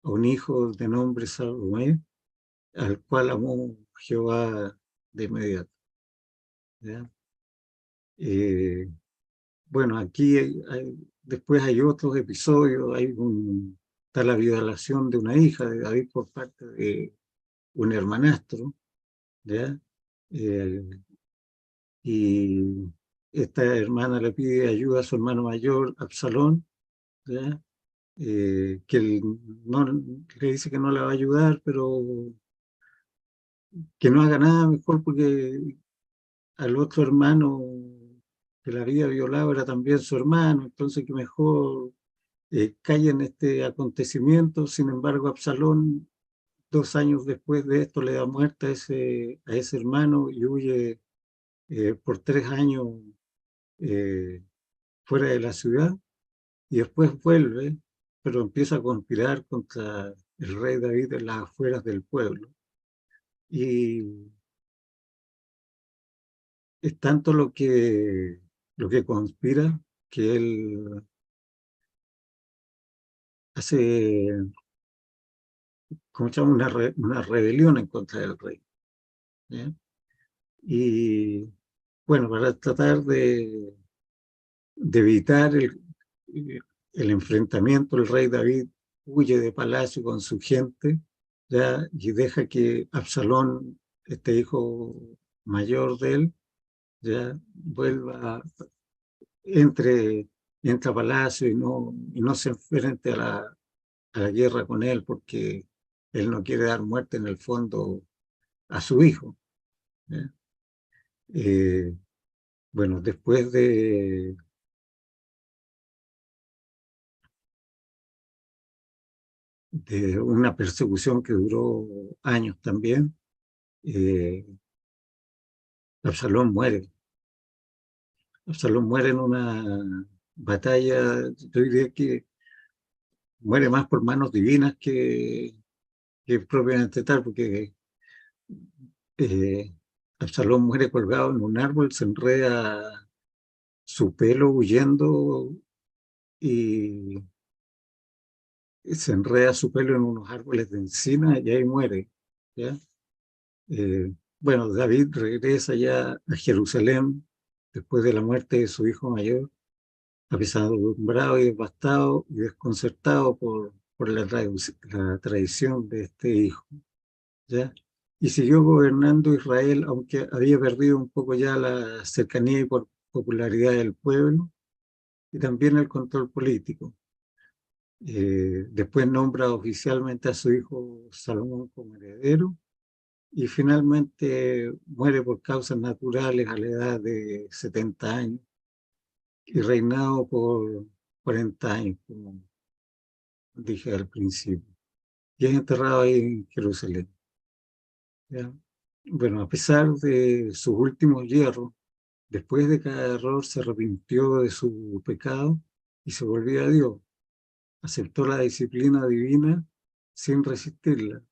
un hijo de nombre Salomé, al cual amó Jehová de inmediato. ¿Ya? Eh, bueno, aquí después hay otros episodios, está la violación de una hija de David por parte de un hermanastro, ¿ya? Eh, y esta hermana le pide ayuda a su hermano mayor, Absalón, ¿ya? Que él no, le dice que no la va a ayudar, pero que no haga nada mejor porque al otro hermano que la había violado era también su hermano, entonces que mejor cae en este acontecimiento. Sin embargo, Absalón, 2 años después de esto, le da muerte a ese hermano y huye por 3 años eh, fuera de la ciudad y después vuelve, pero empieza a conspirar contra el rey David en las afueras del pueblo. Y es tanto lo que conspira que él hace, ¿cómo se llama? Una rebelión en contra del rey. ¿Ya? Y bueno, para tratar de evitar el enfrentamiento, el rey David huye de palacio con su gente, ¿ya? Y deja que Absalón, este hijo mayor de él, ya vuelva, entre, entra a palacio y no se enfrente a la guerra con él porque él no quiere dar muerte en el fondo a su hijo. ¿Ya? Eh, bueno, después de una persecución que duró años también, eh, Absalón muere. Absalón muere en una batalla, yo diría que muere más por manos divinas que propiamente tal, porque Absalón muere colgado en un árbol, se enreda su pelo huyendo y se enreda su pelo en unos árboles de encina y ahí muere, ¿ya? Bueno, David regresa ya a Jerusalén después de la muerte de su hijo mayor, apesadumbrado y devastado y desconcertado por la traición de este hijo, ¿ya? Y siguió gobernando Israel, aunque había perdido un poco ya la cercanía y popularidad del pueblo y también el control político. Después nombra oficialmente a su hijo Salomón como heredero y finalmente muere por causas naturales a la edad de 70 años y reinado por 40 años, como dije al principio. Y es enterrado ahí en Jerusalén, ¿ya? Bueno, a pesar de sus últimos hierros, después de cada error se arrepintió de su pecado y se volvió a Dios. Aceptó la disciplina divina sin resistirla.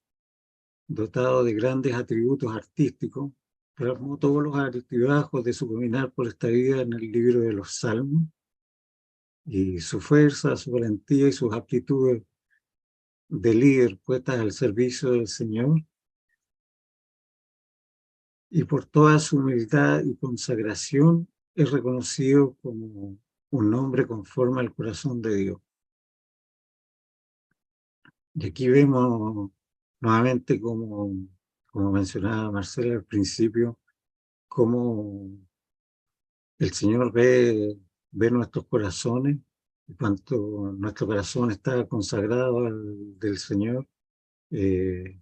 Dotado de grandes atributos artísticos, plasmó todos los altibajos de su caminar por esta vida en el libro de los Salmos, y su fuerza, su valentía y sus aptitudes de líder puestas al servicio del Señor, y por toda su humildad y consagración, es reconocido como un hombre conforme al corazón de Dios. Y aquí vemos nuevamente, como mencionaba Marcela al principio, cómo el Señor ve nuestros corazones, y cuanto nuestro corazón está consagrado del Señor, eh,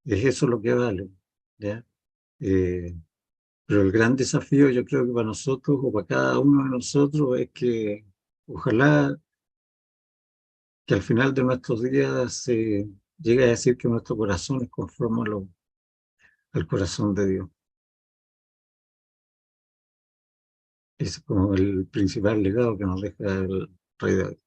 es eso lo que vale, ¿ya? Eh, pero el gran desafío, yo creo que para nosotros o para cada uno de nosotros, es que ojalá que al final de nuestros días se llegue a decir que nuestro corazón es conforme al corazón de Dios. Es como el principal legado que nos deja el Rey David.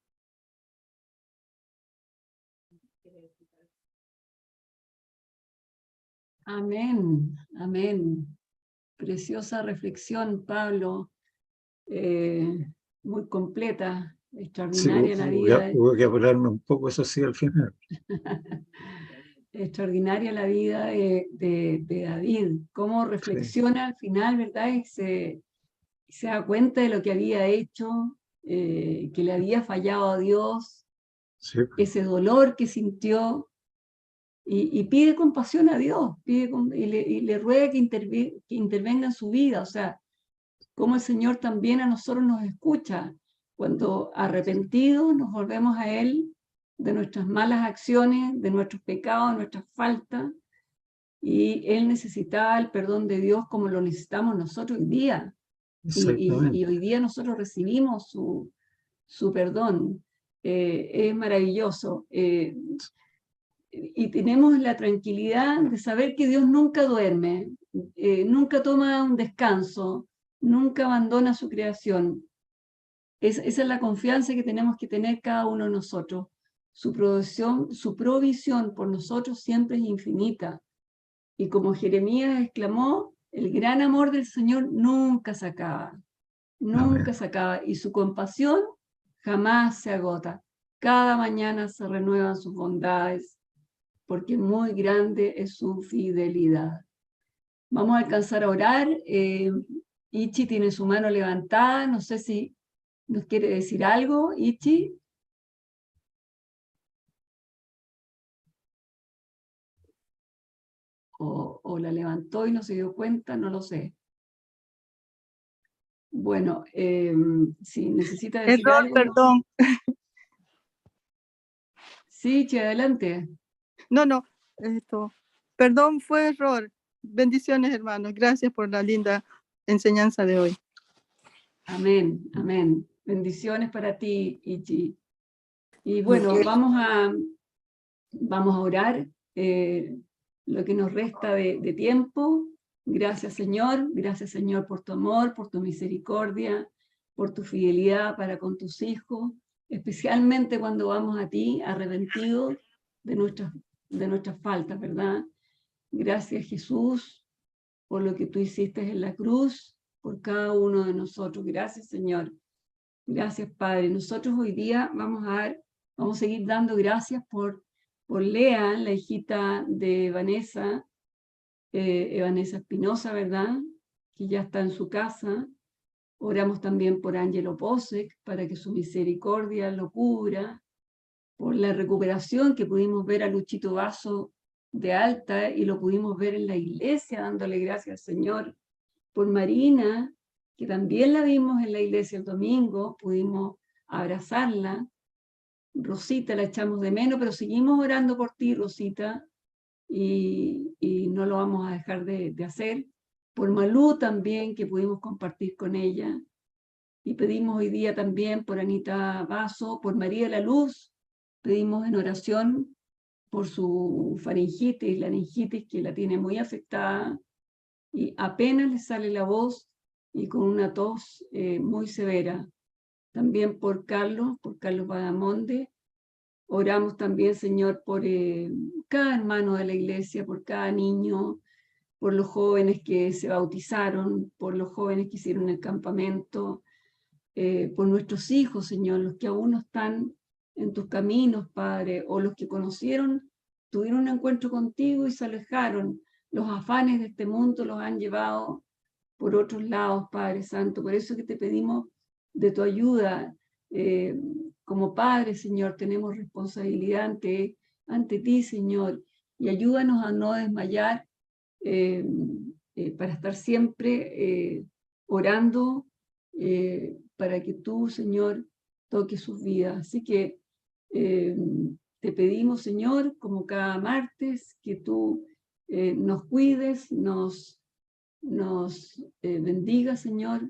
Amén, amén. Preciosa reflexión, Pablo. Muy completa, Sí, extraordinaria la vida. hubo que apurarme un poco, eso sí, al final. Extraordinaria la vida de David, cómo Sí, reflexiona al final, ¿verdad? Y se da cuenta de lo que había hecho, que le había fallado a Dios, sí, ese dolor que sintió, y pide compasión a Dios, y le ruega que intervenga en su vida. O sea, cómo el Señor también a nosotros nos escucha. Cuando arrepentidos nos volvemos a Él de nuestras malas acciones, de nuestros pecados, de nuestras faltas, y Él necesitaba el perdón de Dios como lo necesitamos nosotros hoy día. Y exactamente. hoy día nosotros recibimos su perdón. Es maravilloso. Y tenemos la tranquilidad de saber que Dios nunca duerme, nunca toma un descanso, nunca abandona su creación. Esa es la confianza que tenemos que tener cada uno de nosotros. Su provisión por nosotros siempre es infinita. Y como Jeremías exclamó, el gran amor del Señor nunca se acaba, nunca Amén. se acaba. Y su compasión jamás se agota. Cada mañana se renuevan sus bondades, porque muy grande es su fidelidad. Vamos a alcanzar a orar. Ichi tiene su mano levantada, no sé si nos quiere decir algo, Ichi. O la levantó y no se dio cuenta, no lo sé. Bueno, si necesita decir Error, algo, perdón. sí, Ichi, adelante. No, esto. Perdón, fue error. Bendiciones, hermanos. Gracias por la linda enseñanza de hoy. Amén, amén. Bendiciones para ti, Ichi. Y bueno, vamos a orar lo que nos resta de tiempo. Gracias, Señor, por tu amor, por tu misericordia, por tu fidelidad para con tus hijos, especialmente cuando vamos a ti arrepentidos de nuestras faltas, ¿verdad? Gracias, Jesús, por lo que tú hiciste en la cruz, por cada uno de nosotros. Gracias, Señor. Gracias, Padre. Nosotros hoy día vamos a seguir dando gracias por Lea, la hijita de Vanessa, Vanessa Espinosa, ¿verdad? Que ya está en su casa. Oramos también por Ángelo Posek, para que su misericordia lo cubra, por la recuperación que pudimos ver a Luchito Vaso de alta y lo pudimos ver en la iglesia, dándole gracias al Señor, por Marina, que también la vimos en la iglesia el domingo, pudimos abrazarla. Rosita la echamos de menos, pero seguimos orando por ti, Rosita, y no lo vamos a dejar de hacer. Por Malú también, que pudimos compartir con ella, y pedimos hoy día también por Anita Vaso, por María de la Luz, pedimos en oración por su faringitis, laringitis, que la tiene muy afectada, y apenas le sale la voz, y con una tos muy severa. También por Carlos Badamonde. Oramos también, Señor, por cada hermano de la iglesia, por cada niño, por los jóvenes que se bautizaron, por los jóvenes que hicieron el campamento, por nuestros hijos, Señor, los que aún no están en tus caminos, Padre, o los que conocieron, tuvieron un encuentro contigo y se alejaron. Los afanes de este mundo los han llevado por otros lados, Padre Santo. Por eso que te pedimos de tu ayuda. Como Padre, Señor, tenemos responsabilidad ante ti, Señor, y ayúdanos a no desmayar, para estar siempre orando, para que tú, Señor, toques sus vidas. Así que te pedimos, Señor, como cada martes, que tú nos cuides, nos bendigas, Señor,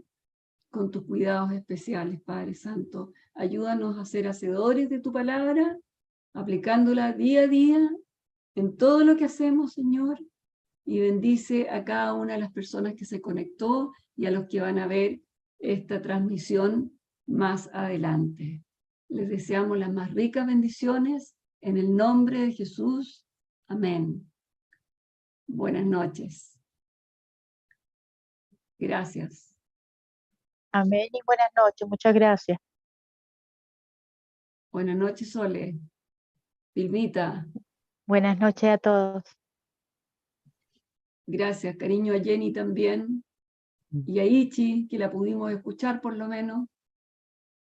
con tus cuidados especiales, Padre Santo. Ayúdanos a ser hacedores de tu palabra, aplicándola día a día en todo lo que hacemos, Señor, y bendice a cada una de las personas que se conectó y a los que van a ver esta transmisión más adelante. Les deseamos las más ricas bendiciones en el nombre de Jesús. Amén. Buenas noches. Gracias. Amén y buenas noches. Muchas gracias. Buenas noches, Sole. Vilmita. Buenas noches a todos. Gracias, cariño a Jenny también. Y a Ichi, que la pudimos escuchar por lo menos.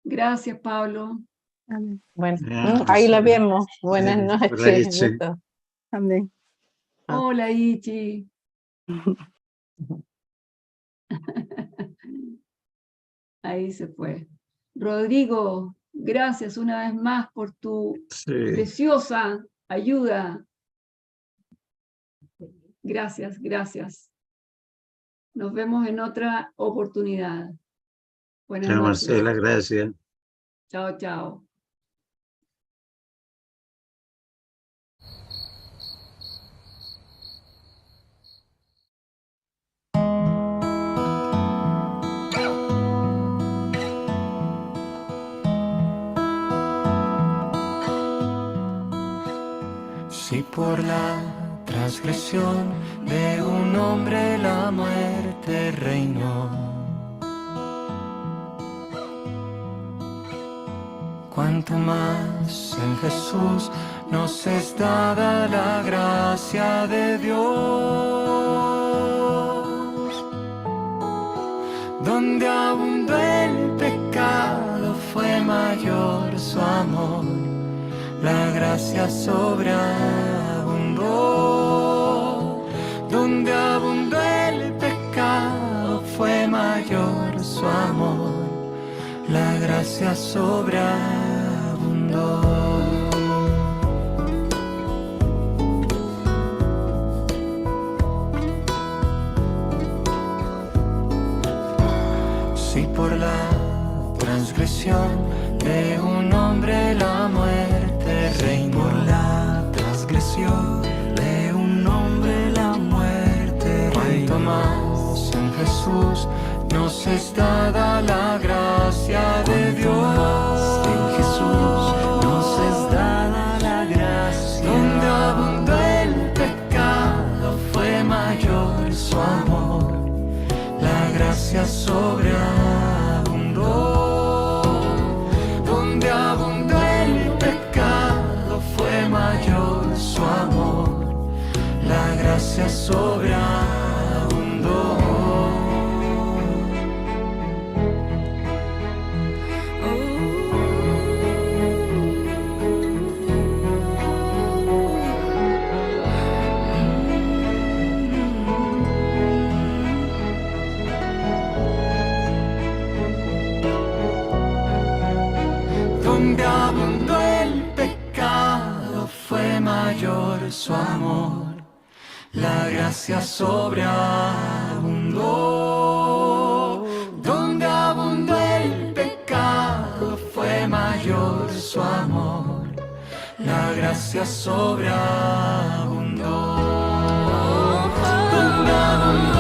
Gracias, Pablo. Amén. Bueno, Gracias. ahí la vemos. Buenas Por ahí, noches. sí. Gusto. Amén. Hola, Ichi. Ahí se fue. Rodrigo, gracias una vez más por tu Sí. preciosa ayuda. Gracias, gracias. Nos vemos en otra oportunidad. Buenas Chao, noches. Marcela, gracias. Chao, chao. Si por la transgresión de un hombre la muerte reinó, cuanto más en Jesús nos es dada la gracia de Dios. Donde abundó el pecado fue mayor su amor, la gracia sobreabundó. Donde abundó el pecado fue mayor su amor, la gracia sobreabundó. Si por la transgresión de un hombre la muerte reinó, por la transgresión de un hombre la muerte reinó, cuanto más en Jesús nos es dada la gracia de Dios. En Jesús nos es dada la gracia. Donde abundó el pecado gracia sobreabundó. Donde abundó el pecado fue mayor su amor. La gracia sobreabundó. Donde abundó el pecado fue mayor su amor. La gracia sobreabundó. Donde abundó el pecado fue mayor su amor. La gracia sobreabundó. Donde abundó